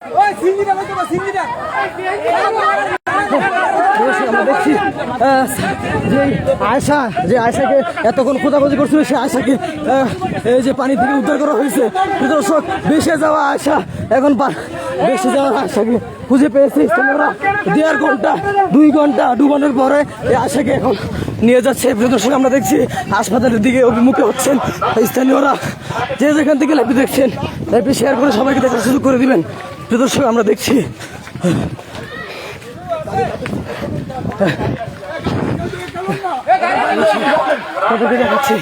আমরা দেখছি যে আয়সাকে এতক্ষণ খোঁজাখুঁজি করছিল, সে আয়সাকে এই যে পানি থেকে উদ্ধার করা হয়েছে। দর্শক, ভেসে যাওয়া আয়সা এখন ভেসে যাওয়া আয়সাকে খুঁজে পেয়েছে স্থানীয়রা। 1.5 ঘন্টা 2 ঘন্টা ডুবানোর পরে এই আয়সাকে এখন নিয়ে যাচ্ছে। দর্শক, আমরা দেখছি হাসপাতালের দিকে অভিমুখে হচ্ছেন স্থানীয়রা। যে যেখান থেকে লাইভে দেখছেন, লাইভে শেয়ার করে সবাইকে দেখার সুযোগ করে দিবেন। দর্শক, আমরা দেখছি দেখাচ্ছি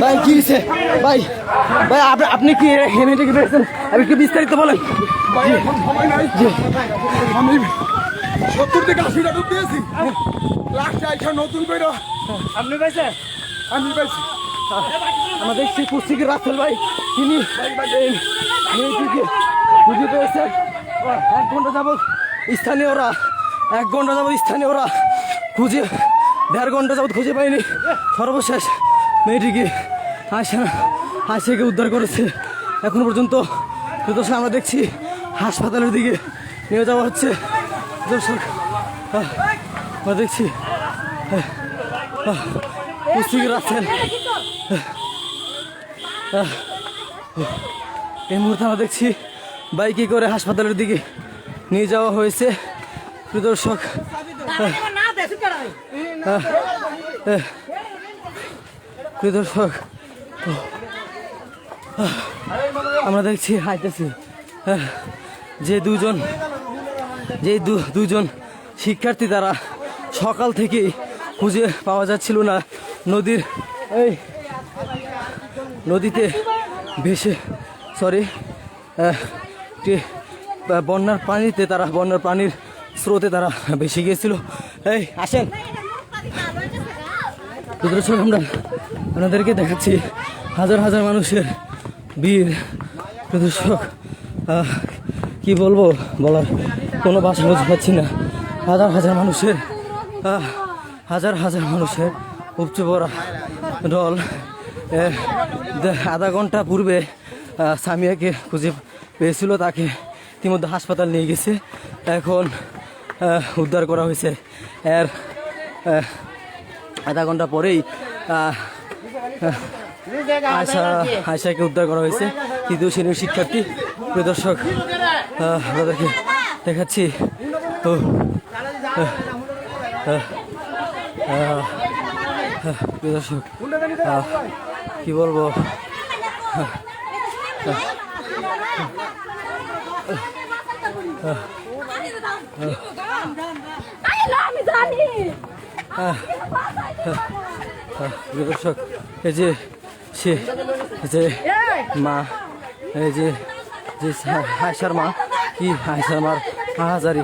ভাই কি হয়েছে ভাই? ভাই আপনি কি হেমেটে কি পেয়েছেন? আপনি কি বিস্তারিত বলেন। আমি 70 থেকে 80টা ডুব দিয়েছি। লাস্টে আইসা নতুন করে আপনি পাইছেন? আমি পাইছি। আমরা দেখছি কুস্তিকে রাসেল ভাই, তিনি মেয়েটিকে খুঁজে পেয়েছে। 1 ঘন্টা যাবৎ স্থানীয়রা 1 ঘন্টা যাবৎ স্থানীয়রা খুঁজে 1.5 ঘন্টা যাবৎ খুঁজে পায়নি। সর্বশেষ মেয়েটিকে আয়সাকে উদ্ধার করেছে। এখন পর্যন্ত দর্শক, আমরা দেখছি হাসপাতালের দিকে নিয়ে যাওয়া হচ্ছে। দর্শক, আমরা দেখছি কুস্তিকে রাসেল। এই মুহূর্তে আমরা দেখছি বাইকে করে হাসপাতালের দিকে নিয়ে যাওয়া হয়েছে। দর্শক, দর্শক, আমরা দেখছি হাইতেছি যে দুজন শিক্ষার্থী, তারা সকাল থেকেই খুঁজে পাওয়া যাচ্ছিল না। নদীতে ভেসে বন্যার পানির স্রোতে তারা ভেসে গিয়েছিল। এই আসেন, আমরা আপনাদেরকে দেখাচ্ছি হাজার হাজার মানুষের ভিড়। দর্শক, কি বলবো, বলার কোনো ভাষা বুঝতে পারছি না। হাজার হাজার মানুষের উপচে পড়া দল। আধা ঘন্টা পূর্বে সামিয়াকে খুঁজে পেয়েছিল, তাকে ইতিমধ্যে হাসপাতাল নিয়ে গেছে। এখন উদ্ধার করা হয়েছে। এর আধা ঘন্টা পরেই আয়সাকে উদ্ধার করা হয়েছে। 3য় শ্রেণীর শিক্ষার্থী। দর্শক, আপনাদেরকে দেখাচ্ছি দর্শক, কি বলবো, দর্শক, এই যে মা, এই যে আয়সার মা, কি আয়সার মার হাজারি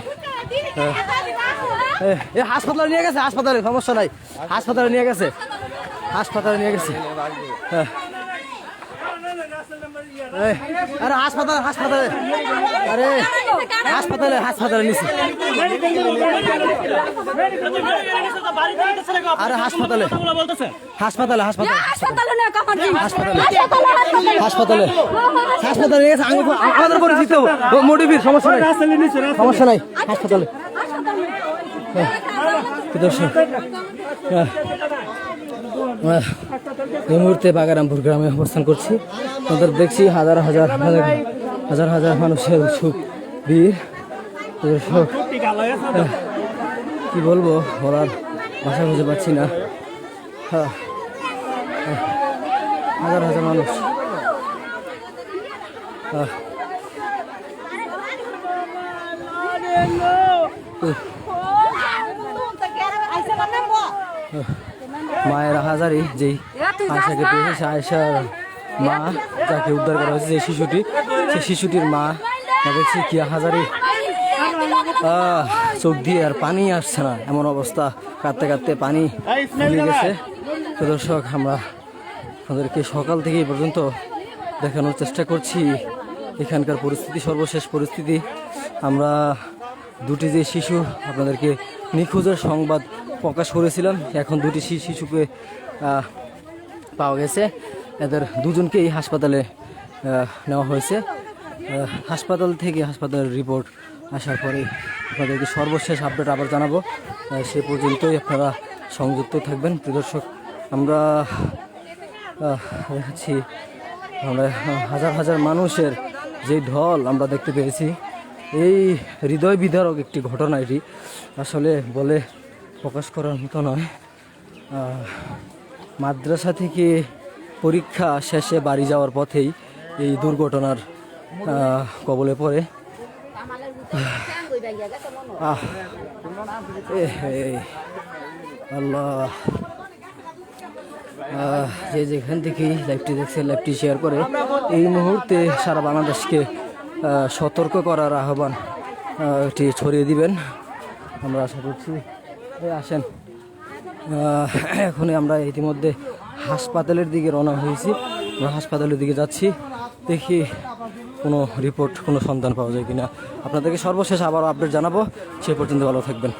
হাসপাতালে নিয়ে গেছে। হাসপাতালে সমস্যা নাই, হাসপাতালে নিয়ে গেছে। আরে হাসপাতালে আরে হাসপাতালে নিছে। আরে হাসপাতালে নিয়ে গেছে। আমাদের পরিচিত মোটিভির সমস্যা নাই হাসপাতালে। এই মুহূর্তে বাগারামপুর গ্রামে অবস্থান করছি। আমাদের দেখছি হাজার হাজার মানুষের উৎসুক ভিড়। কি বলবো, বলার ভাষা খুঁজে পাচ্ছি না। হাজার হাজার মানুষ। মায়ের হাজারি যেই আয়সাকে পেয়েছে, আয়সার মা যাকে উদ্ধার করা হয়েছে, যে শিশুটির মা দেখছি কি হাজারি চোখ দিয়ে আর পানি আসছে না, এমন অবস্থা। কাঁদতে পানি ফুলে গেছে। তো দর্শক, আমরা আমাদেরকে সকাল থেকে এই পর্যন্ত দেখানোর চেষ্টা করছি এখানকার পরিস্থিতি, সর্বশেষ পরিস্থিতি। আমরা দুটি যে শিশু আপনাদেরকে নিখোঁজের সংবাদ প্রকাশ করেছিলাম, এখন দুটি শিশুকে পাওয়া গেছে। এদের দুজনকেই হাসপাতালে নেওয়া হয়েছে। হাসপাতালের রিপোর্ট আসার পরে আপনাদেরকে সর্বশেষ আপডেট আবার জানাবো। সে পর্যন্তই আপনারা সংযুক্ত থাকবেন। প্রিয় দর্শক, আমরা দেখাচ্ছি আমরা হাজার হাজার মানুষের যে ঢল আমরা দেখতে পেয়েছি, এই হৃদয় বিদারক একটি ঘটনা। এটি আসলে বলে প্রকাশ করার মতো নয়। মাদ্রাসা থেকে পরীক্ষা শেষে বাড়ি যাওয়ার পথেই এই দুর্ঘটনার কবলে পড়ে। আল্লাহ, যে যেখান থেকেই লাইভটি দেখছে লাইভটি শেয়ার করে এই মুহূর্তে সারা বাংলাদেশকে সতর্ক করার আহ্বান এটি ছড়িয়ে দিবেন আমরা আশা করছি। আসেন, এখনই আমরা ইতিমধ্যে হাসপাতালের দিকে রওনা হয়েছি। আমরা হাসপাতালের দিকে যাচ্ছি, দেখি কোনো রিপোর্ট, কোনো সন্ধান পাওয়া যায় কিনা। আপনাদেরকে সর্বশেষ আবারও আপডেট জানাবো। সে পর্যন্ত ভালো থাকবেন।